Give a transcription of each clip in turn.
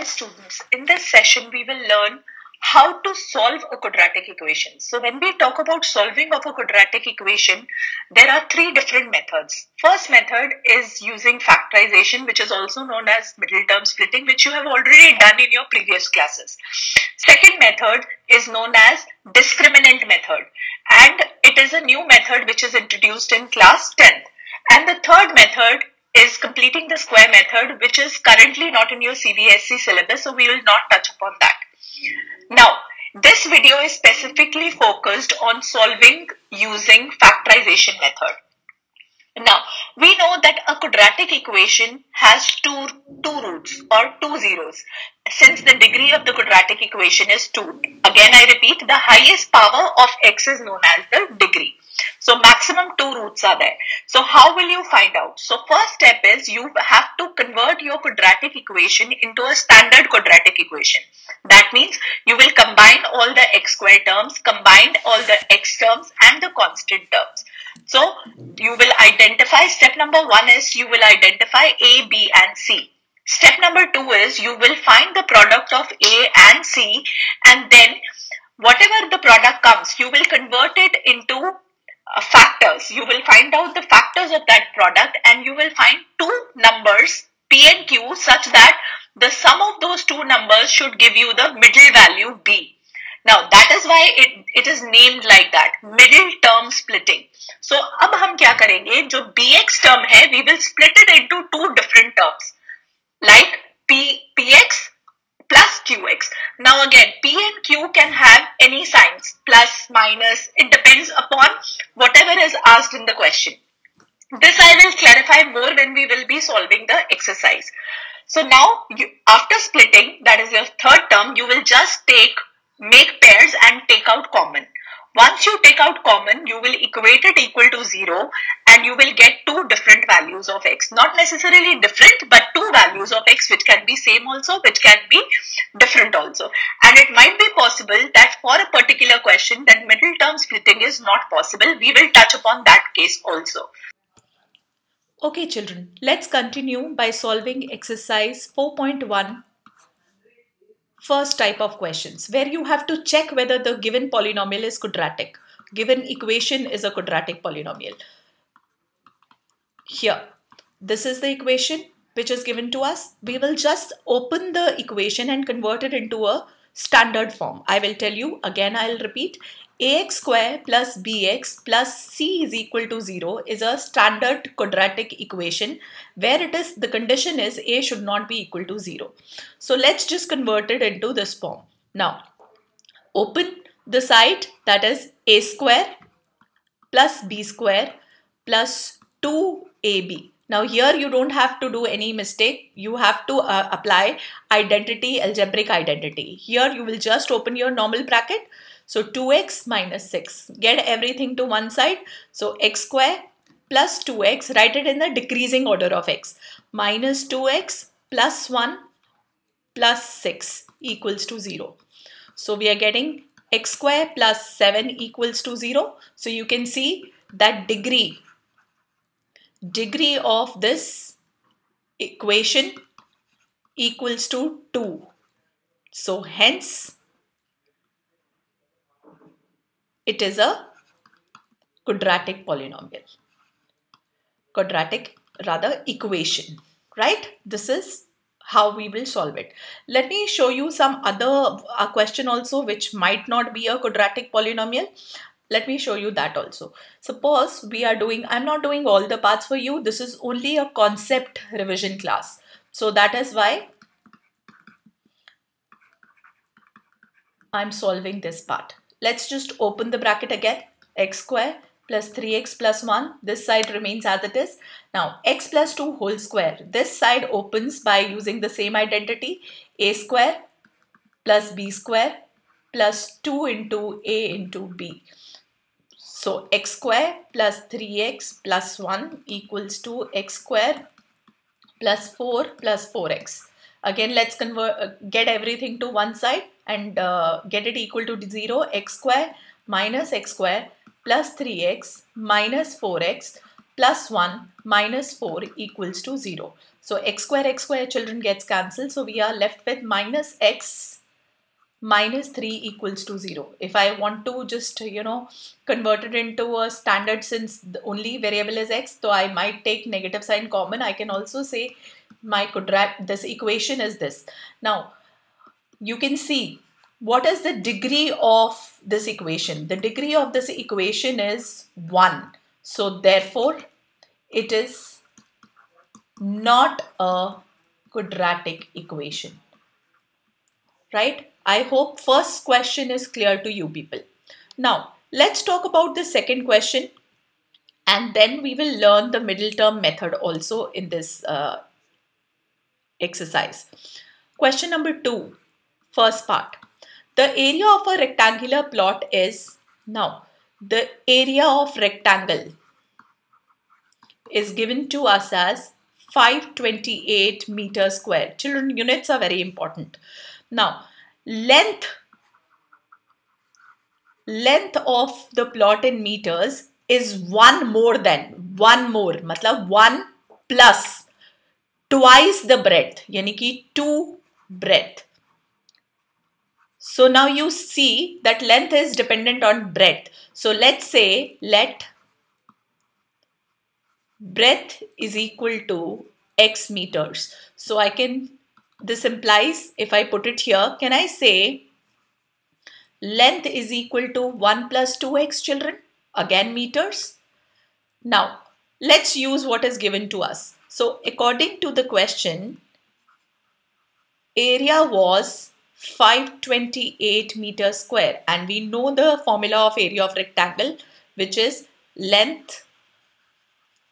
students, in this session we will learn how to solve a quadratic equation. So when we talk about solving of a quadratic equation, there are three different methods. First method is using factorization, which is also known as middle term splitting, which you have already done in your previous classes. Second method is known as discriminant method, and it is a new method which is introduced in class 10th. And the third method is completing the square method, which is currently not in your CBSE syllabus, so we will not touch upon that. Now, this video is specifically focused on solving using factorization method. Now, we know that a quadratic equation has two roots or two zeros. Since the degree of the quadratic equation is 2, again I repeat, the highest power of x is known as the degree. So maximum 2 roots are there. So how will you find out? So first step is you have to convert your quadratic equation into a standard quadratic equation. That means you will combine all the x square terms, combine all the x terms and the constant terms. So you will identify, step number 1 is you will identify A, B and C. Step number 2 is you will find the product of A and C, and then whatever the product comes, you will convert it into factors. You will find out the factors of that product and you will find two numbers P and Q such that the sum of those two numbers should give you the middle value B. Now that is why it is named like that, middle term splitting. So अब हम क्या करेंगे, जो BX term है, we will split it into two different terms like PX plus QX. Now again, P and Q can have any signs, plus, minus, it depends upon whatever is asked in the question. This I will clarify more when we will be solving the exercise. So now, after splitting, that is your third term, you will just make pairs and take out common. Once you take out common, you will equate it equal to 0 and you will get two different values of x. Not necessarily different, but two values of x which can be same also, which can be different also. And it might be possible that for a particular question that middle term splitting is not possible. We will touch upon that case also. Okay children, let's continue by solving exercise 4.1. First type of questions where you have to check whether the given polynomial is quadratic. Given equation is a quadratic polynomial. Here, this is the equation which is given to us. We will just open the equation and convert it into a standard form. I will tell you again, I'll repeat. Ax square plus bx plus c is equal to 0 is a standard quadratic equation where it is, the condition is a should not be equal to 0. So let's just convert it into this form. Now open the side, that is a square plus b square plus 2ab. Now here you don't have to do any mistake. You have to apply identity, algebraic identity. Here you will just open your normal bracket. So 2x minus 6, get everything to one side. So x square plus 2x, write it in the decreasing order of x, minus 2x plus 1 plus 6 equals to 0. So we are getting x square plus 7 equals to 0. So you can see that degree of this equation equals to 2. So hence it is a quadratic polynomial, equation, right? This is how we will solve it. Let me show you some other question also which might not be a quadratic polynomial. Let me show you that also. Suppose we are doing, I'm not doing all the parts for you. This is only a concept revision class. So that is why I'm solving this part. Let's just open the bracket again. X square plus 3x plus 1. This side remains as it is. Now x plus 2 whole square. This side opens by using the same identity. A square plus b square plus 2 into a into b. So x square plus 3x plus 1 equals to x square plus 4 plus 4x. Again, let's get everything to one side and get it equal to 0. X square minus x square plus 3x minus 4x plus 1 minus 4 equals to 0. So x square children gets cancelled. So we are left with minus x minus 3 equals to 0. If I want to just, convert it into a standard, since the only variable is x, so I might take negative sign common. I can also say this equation is this. Now, you can see what is the degree of this equation. The degree of this equation is 1. So therefore, it is not a quadratic equation. Right? I hope first question is clear to you people. Now, let's talk about the second question, and then we will learn the middle term method also in this exercise. Question number 2, first part. The area of a rectangular plot is, now, the area of rectangle is given to us as 528 meters square. Children, units are very important. Now, length of the plot in meters is one more, matlab 1 plus twice the breadth, yani ki 2 breadth. So now you see that length is dependent on breadth. So let's say let breadth is equal to x meters. So this implies, if I put it here, can I say length is equal to 1 plus 2x, children? Again, meters. Now, let's use what is given to us. So, according to the question, area was 528 meters square, and we know the formula of area of rectangle, which is length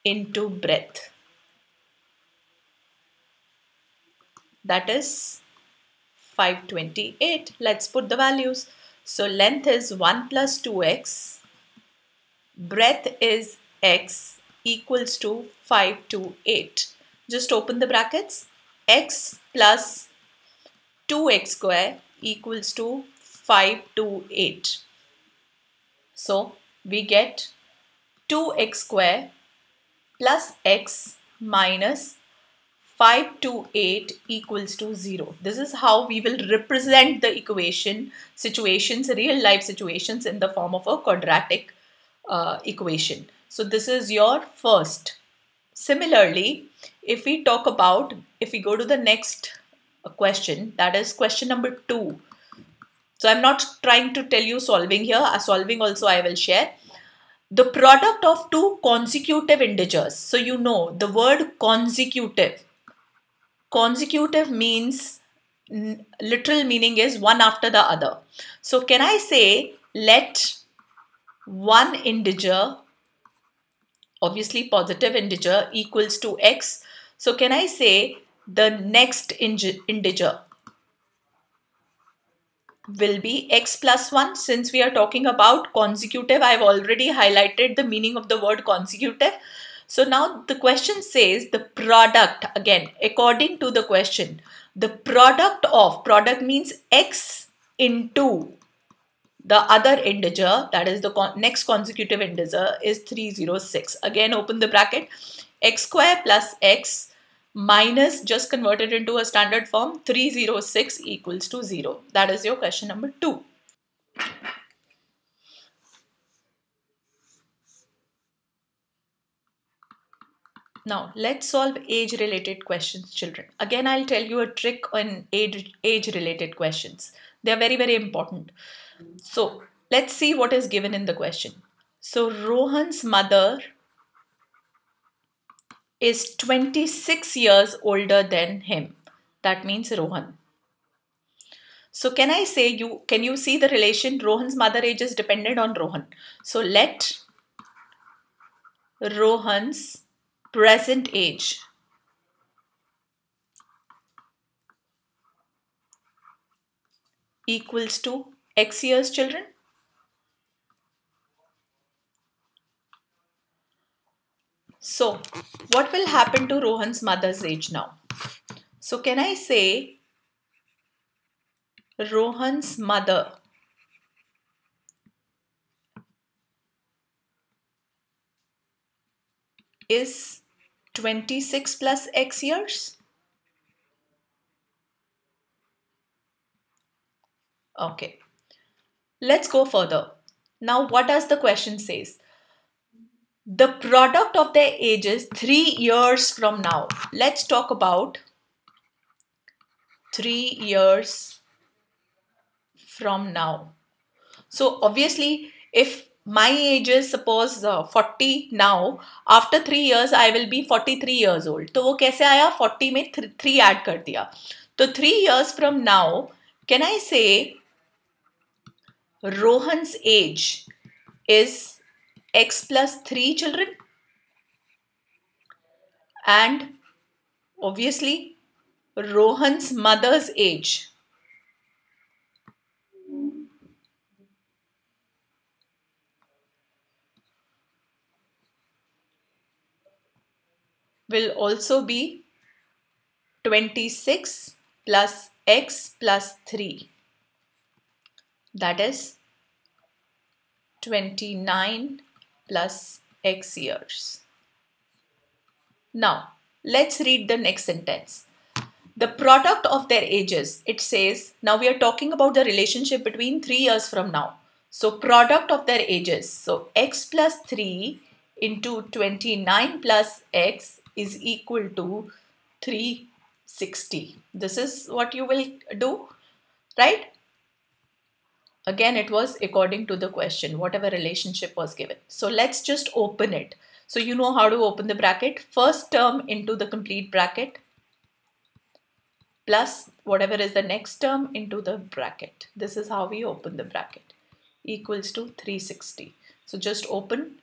into breadth. That is 528. Let's put the values. So length is 1 plus 2x, breadth is x, equals to 528. Just open the brackets. X plus 2x square equals to 528. So we get 2x square plus x minus 528 equals to 0. This is how we will represent the situations, real life situations, in the form of a quadratic equation. So this is your first. Similarly, if we go to the next question, that is question number 2. So I'm not trying to tell you solving here. Solving also I will share. The product of two consecutive integers. So you know the word consecutive. Consecutive means, literal meaning is one after the other. So can I say let one integer, obviously positive integer, equals to x. So can I say the next integer will be x plus 1? Since we are talking about consecutive, I've already highlighted the meaning of the word consecutive. So now the question says the product, again, according to the question, the product means x into the other integer, that is the next consecutive integer, is 306. Again, open the bracket, x square plus x minus, just converted into a standard form, 306 equals to 0. That is your question number 2. Now, let's solve age-related questions, children. Again, I'll tell you a trick on age-related questions. They are very, very important. So, let's see what is given in the question. So, Rohan's mother is 26 years older than him. That means Rohan. So, can I say, can you see the relation? Rohan's mother age is dependent on Rohan. So, let Rohan's present age equals to x years, children. So what will happen to Rohan's mother's age now? So can I say Rohan's mother is 26 plus x years. Okay, let's go further. Now, what does the question says? The product of their ages 3 years from now. Let's talk about 3 years from now. So obviously, if my age is suppose 40 now, after 3 years I will be 43 years old. तो वो कैसे आया? 40 में 3 add कर दिया. तो 3 years from now, can I say Rohan's age is x plus 3 children? And obviously Rohan's mother's age will also be 26 plus x plus 3. That is 29 plus x years. Now, let's read the next sentence. The product of their ages, it says, now we are talking about the relationship between 3 years from now. So, product of their ages. So, x plus 3 into 29 plus x is equal to 360. This is what you will do, right? Again, it was according to the question, whatever relationship was given. So let's just open it. So you know how to open the bracket. First term into the complete bracket plus whatever is the next term into the bracket. This is how we open the bracket. Equals to 360. So just open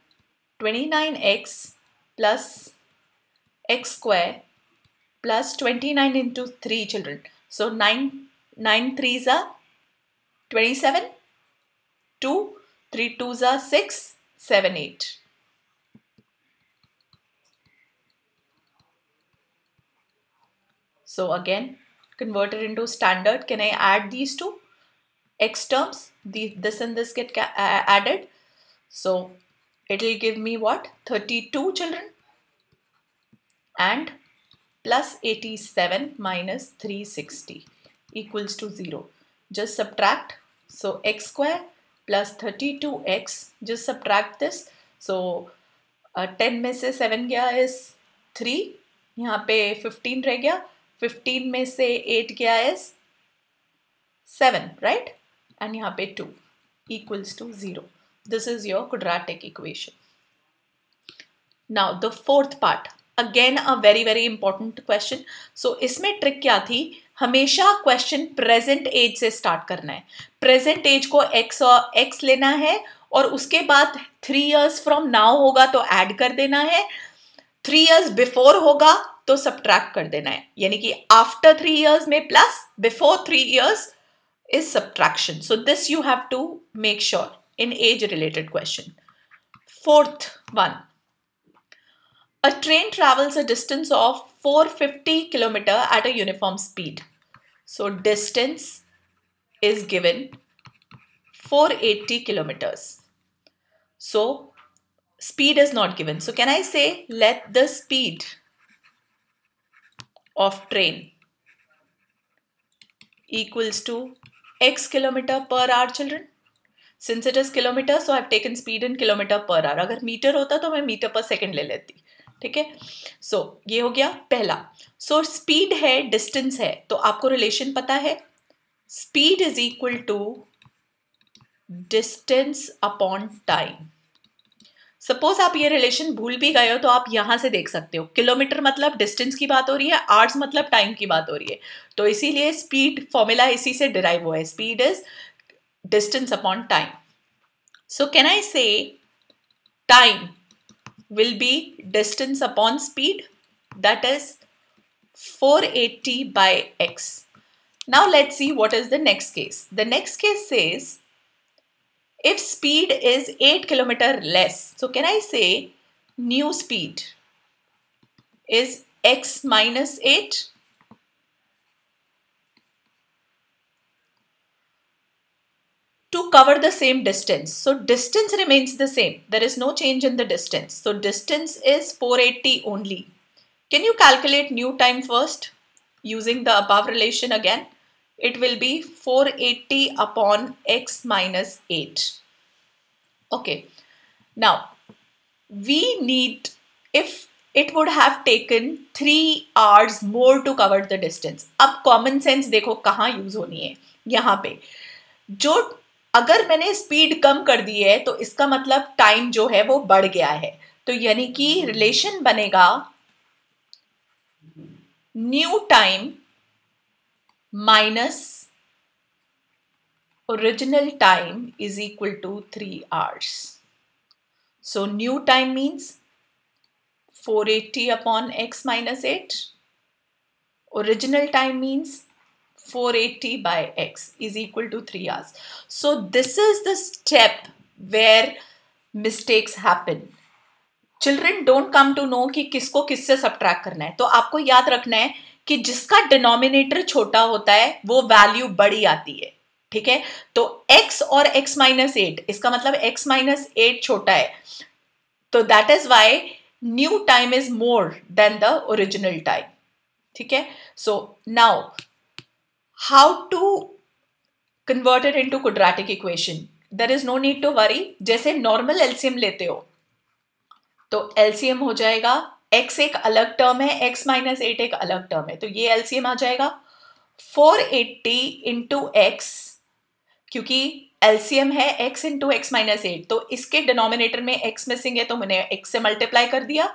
29x plus x square plus 29 into 3 children. So 9 3s are 27, 2, 3 2s are 6, 7, 8. So again, convert it into standard. Can I add these two x terms? This and this get added. So it will give me what? 32 children and plus 87 minus 360 equals to 0. Just subtract. So x square plus 32x, just subtract this. So 10 में से 7 गया is 3, यहाँ पे 15 रह गया, 15 में से 8 गया is 7, right? And यहाँ पे 2 equals to 0. This is your quadratic equation. Now the fourth part, again a very very important question. So इसमें ट्रिक क्या थी? हमेशा क्वेश्चन प्रेजेंट एज से स्टार्ट करना है. प्रेजेंट एज को x लेना है और उसके बाद 3 years फ्रॉम नाउ होगा तो ऐड कर देना है, 3 years बिफोर होगा तो सब्ट्रैक्ट कर देना है. यानी कि आफ्टर 3 years में plus, before 3 years is subtraction. So this you have to make sure in age related question. Fourth one. A train travels a distance of 450 km at a uniform speed. So distance is given 480 kilometers. So speed is not given. So can I say let the speed of train equals to x kilometer per hour, children? Since it is kilometer, so I have taken speed in kilometer per hour. अगर metre होता तो मैं metre पर second ले लेती. ठीक है. सो ये हो गया पहला. सो स्पीड है, डिस्टेंस है, तो आपको रिलेशन पता है. Speed is equal to distance upon time. Suppose आप ये रिलेशन भूल भी गए हो तो आप यहां से देख सकते हो. किलोमीटर मतलब डिस्टेंस की बात हो रही है, आवर्स मतलब टाइम की बात हो रही है. तो इसीलिए स्पीड फॉर्मूला इसी से डिराइव हुआ है. Speed is distance upon time. So can I say time will be distance upon speed, that is 480 by x. Now let's see what is the next case. The next case says if speed is 8 km less, so can I say new speed is x minus 8? To cover the same distance. So distance remains the same. There is no change in the distance. So distance is 480 only. Can you calculate new time first using the above relation again? It will be 480 upon x minus 8. Okay. Now, we need, if it would have taken 3 hours more to cover the distance. अब common sense देखो कहाँ use होनी है, यहाँ पे जो अगर मैंने स्पीड कम कर दी है तो इसका मतलब टाइम जो है वो बढ़ गया है, तो यानी कि रिलेशन बनेगा new time minus original time is equal to 3 hours. So new time means 480 upon x minus 8. Original time means 480 by x is equal to 3 hours. So this is the step where mistakes happen. Children don't come to know कि किसको किससे subtract करना है, तो आपको याद रखना है कि जिसका डिनोमिनेटर छोटा होता है वो वैल्यू बड़ी आती है, ठीक है। तो x और x माइनस 8, इसका मतलब x माइनस 8 छोटा है, तो that is why new time is more than the original time, ठीक है। So now how to convert it into quadratic equation, there is no need to worry. जैसे normal LCM लेते हो तो एलसीएम हो जाएगा, x एक अलग टर्म है, x माइनस 8 एक अलग टर्म है, तो ये एलसीएम आ जाएगा 480 इंटू एक्स, क्योंकि एलसीएम है x इंटू एक्स माइनस 8, तो इसके डिनोमिनेटर में x मिसिंग है तो मैंने x से मल्टीप्लाई कर दिया,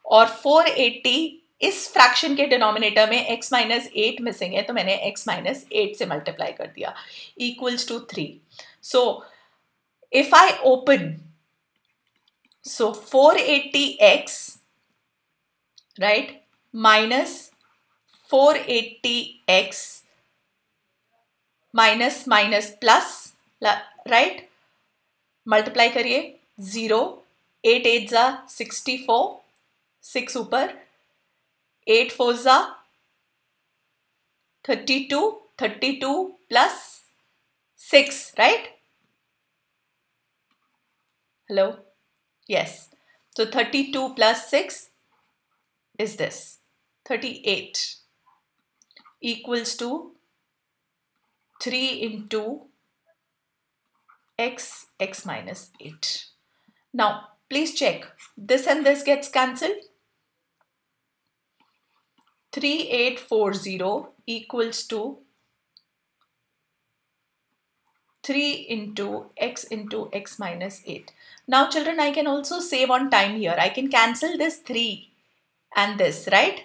और 480 इस फ्रैक्शन के डिनोमिनेटर में x माइनस 8 मिसिंग है तो मैंने x माइनस 8 से मल्टीप्लाई कर दिया, equals to 3. So if I open, so 480x, right, minus 480x minus minus plus, right, multiply करिए 0, 8 8 जा 64, 6 ऊपर, 8 4 जा 32, 32 plus 6, right? Hello? Yes. So 32 plus 6 is this, 38, equals to 3 into x minus 8. Now, please check. This and this gets cancelled. 3840 equals to 3 into x minus 8. Now children, I can also save on time here. I can cancel this 3 and this, right?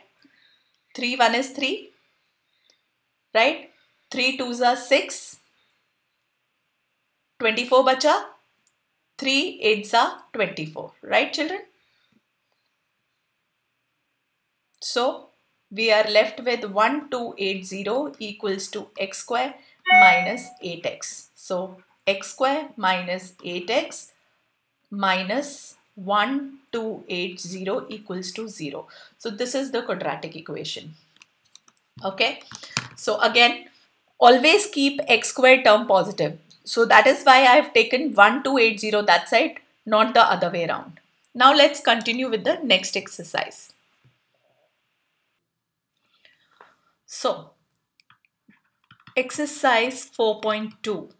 3 1 is 3, right? 3 2s are 6, 24 bacha, 3 8s are 24, right children? So we are left with 1280 equals to x square minus 8x. So x square minus 8x minus 1280 equals to 0. So this is the quadratic equation. Okay. So again, always keep x square term positive. So that is why I have taken 1280 that side, not the other way around. Now let's continue with the next exercise. So exercise 4.2.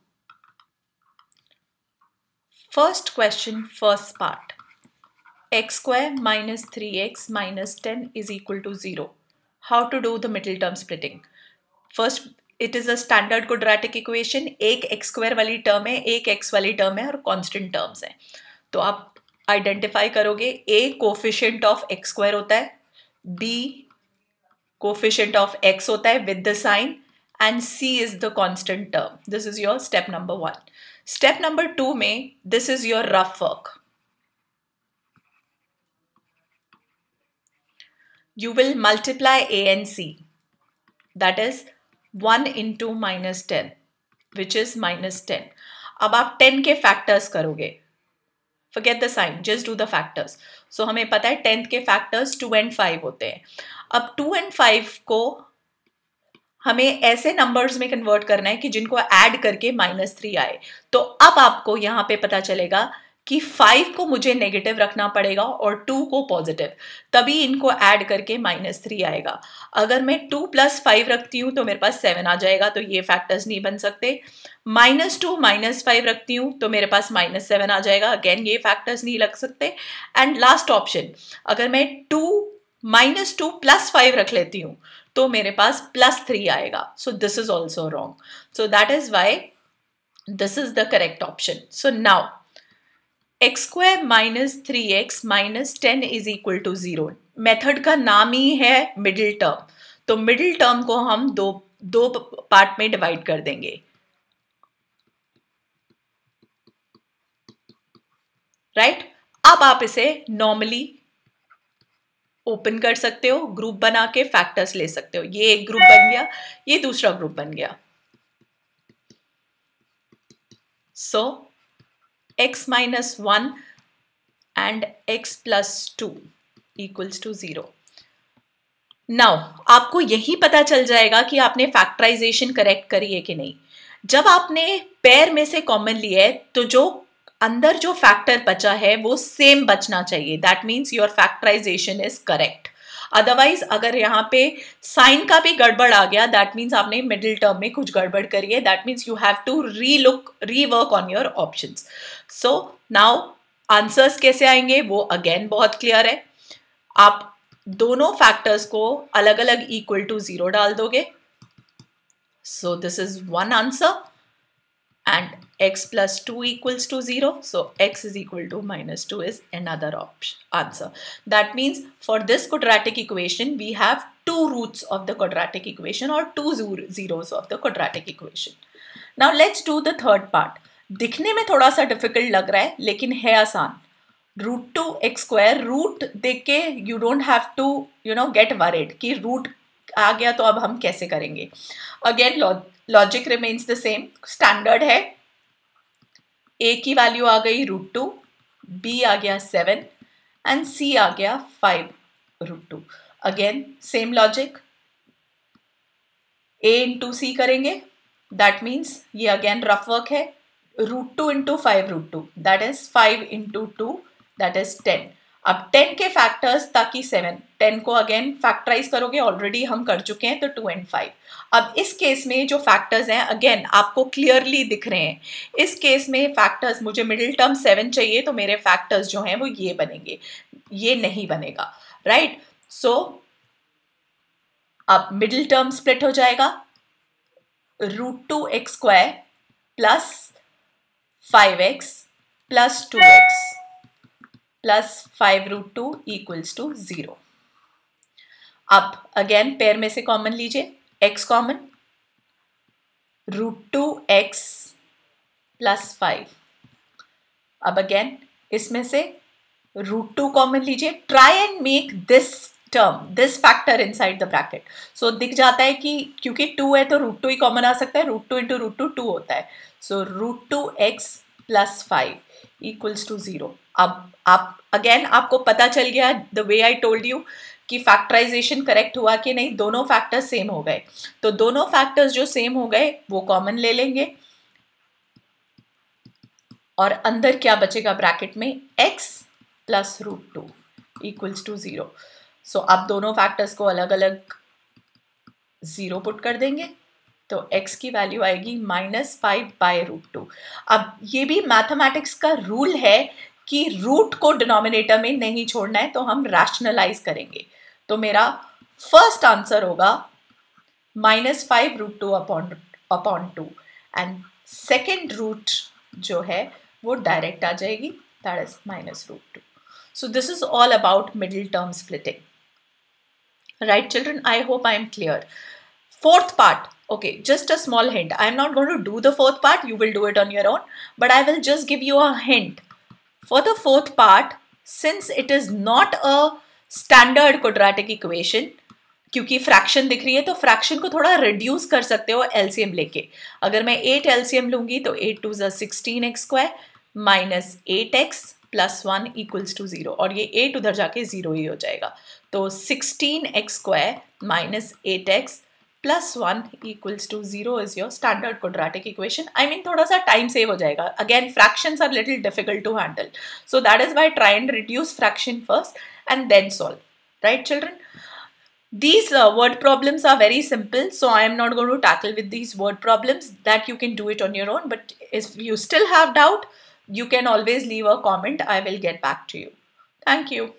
First question, first part. X square minus 3x minus 10 is equal to 0. How to do the middle term splitting? First, it is a standard quadratic equation. एक x square वाली term है, एक x वाली term है और constant terms हैं. तो आप identify करोगे, A coefficient of x square होता है, B coefficient of x होता है with the sign, and C is the constant term. This is your step number 1. Step number 2 में, this is your rough work. You will multiply A and C. That is 1 into minus 10, which is minus 10. अब आप 10 के factors करोगे. Forget the sign, just do the factors. So हमें पता है 10th के factors 2 and 5 होते हैं. अब 2 and 5 को हमें ऐसे नंबर्स में कन्वर्ट करना है कि जिनको ऐड करके -3 आए. तो अब आपको यहाँ पे पता चलेगा कि 5 को मुझे नेगेटिव रखना पड़ेगा और 2 को पॉजिटिव, तभी इनको ऐड करके -3 आएगा। अगर मैं 2 + 5 रखती हूँ तो मेरे पास 7 आ जाएगा, तो ये फैक्टर्स नहीं बन सकते। -2 -5 रखती हूँ तो मेरे पास -7 आ जाएगा, अगेन ये फैक्टर्स नहीं लग सकते। एंड लास्ट ऑप्शन, अगर मैं -2 + 5 रख लेती हूँ तो मेरे पास +3 आएगा। So this is also wrong, so that is why this is the correct option. So now x² - 3x - 10 = 0। Method का नाम ही है मिडिल टर्म, तो मिडिल टर्म को हम दो पार्ट में डिवाइड कर देंगे, राइट? अब आप इसे नॉर्मली ओपन कर सकते हो, ग्रुप बना के फैक्टर्स ले सकते हो। ये एक ग्रुप बन गया, ये दूसरा ग्रुप बन गया। सो x - 1 and x + 2 = 0। नाउ आपको यही पता चल जाएगा कि आपने फैक्टराइजेशन करेक्ट करी है कि नहीं। जब आपने पेयर में से कॉमन लिया है तो जो अंदर जो फैक्टर बचा है वो सेम बचना चाहिए, that means your factorization is correct. Otherwise अगर यहाँ पे साइन का भी गड़बड़ आ गया, दैट मीन्स आपने मिडिल टर्म में कुछ गड़बड़ करी है, that means you have to rework on your options. So now answers कैसे आएंगे वो अगेन बहुत क्लियर है। आप दोनों फैक्टर्स को अलग अलग = 0 डाल दोगे। So this is one answer and x + 2 = 0. So x is equal to -2 is another answer. That means for this quadratic equation, we have 2 roots of the quadratic equation or 2 zeros of the quadratic equation. Now let's do the third part. दिखने में थोड़ा सा difficult लग रहा है लेकिन है आसान। √2x², रूट देख के you don't have to get worried कि रूट आ गया तो अब हम कैसे करेंगे। Again logic remains the same, standard है। a की वैल्यू आ गई √2, b आ गया 7 एंड c आ गया 5√2। Again same logic, a × c करेंगे, दैट मीन्स ये अगेन रफ वर्क है। √2 × 5√2 दैट इज 5 × 2 दैट इज 10। अब 10 के फैक्टर्स ताकि 7, 10 को अगेन फैक्टराइज करोगे, ऑलरेडी हम कर चुके हैं, तो 2 और 5। अब इस केस में जो फैक्टर्स हैं अगेन आपको क्लियरली दिख रहे हैं। इस केस में फैक्टर्स, मुझे मिडिल टर्म 7 चाहिए तो मेरे फैक्टर्स जो हैं वो ये बनेंगे, ये नहीं बनेगा, राइट? सो अब मिडिल टर्म स्प्लिट हो जाएगा, √2x² + 5x + 2x + 5√2 = 0। अब अगेन पेयर में से कॉमन लीजिए, x कॉमन, √2x + 5। अब अगेन इसमें से √2 कॉमन लीजिए, try and make this term, this factor inside the bracket. So दिख जाता है कि क्योंकि 2 है तो √2 ही कॉमन आ सकता है, √2 × √2 2 होता है। सो √2x + 5 = 0। अब आप अगेन आपको पता चल गया the way I told you कि फैक्टराइजेशन करेक्ट हुआ कि नहीं, दोनों फैक्टर्स सेम हो गए। तो दोनों फैक्टर्स जो सेम हो गए वो कॉमन ले लेंगे और अंदर क्या बचेगा ब्रैकेट में, x + √2 = 0। सो अब दोनों फैक्टर्स को अलग अलग 0 पुट कर देंगे तो x की वैल्यू आएगी -5/√2। अब ये भी मैथमेटिक्स का रूल है कि रूट को डिनोमिनेटर में नहीं छोड़ना है, तो हम रैशनलाइज करेंगे। तो मेरा फर्स्ट आंसर होगा -5√2/2 एंड सेकेंड रूट जो है वो डायरेक्ट आ जाएगी, that is -√2। So this is all about middle term splitting, right children? I hope I am clear. Fourth part, okay, just a small hint. I am not going to do the fourth part, you will do it on your own, but I will just give you a hint. For the fourth part, since it is not a standard quadratic equation, क्योंकि fraction दिख रही है तो fraction को थोड़ा reduce कर सकते हो एलसीएम लेके। अगर मैं 8 एलसीएम लूंगी तो 8 × 2 = 16x² - 8x + 1 = 0 और ये 8 उधर जाके 0 ही हो जाएगा। तो 16x² - 8x plus 1 equals to 0 is your standard quadratic equation. I mean, thoda sa time save ho jayega. Again, fractions are little difficult to handle. So that is why try and reduce fraction first and then solve. Right, children? These word problems are very simple, so I am not going to tackle with these word problems. That you can do it on your own. But if you still have doubt, you can always leave a comment. I will get back to you. Thank you.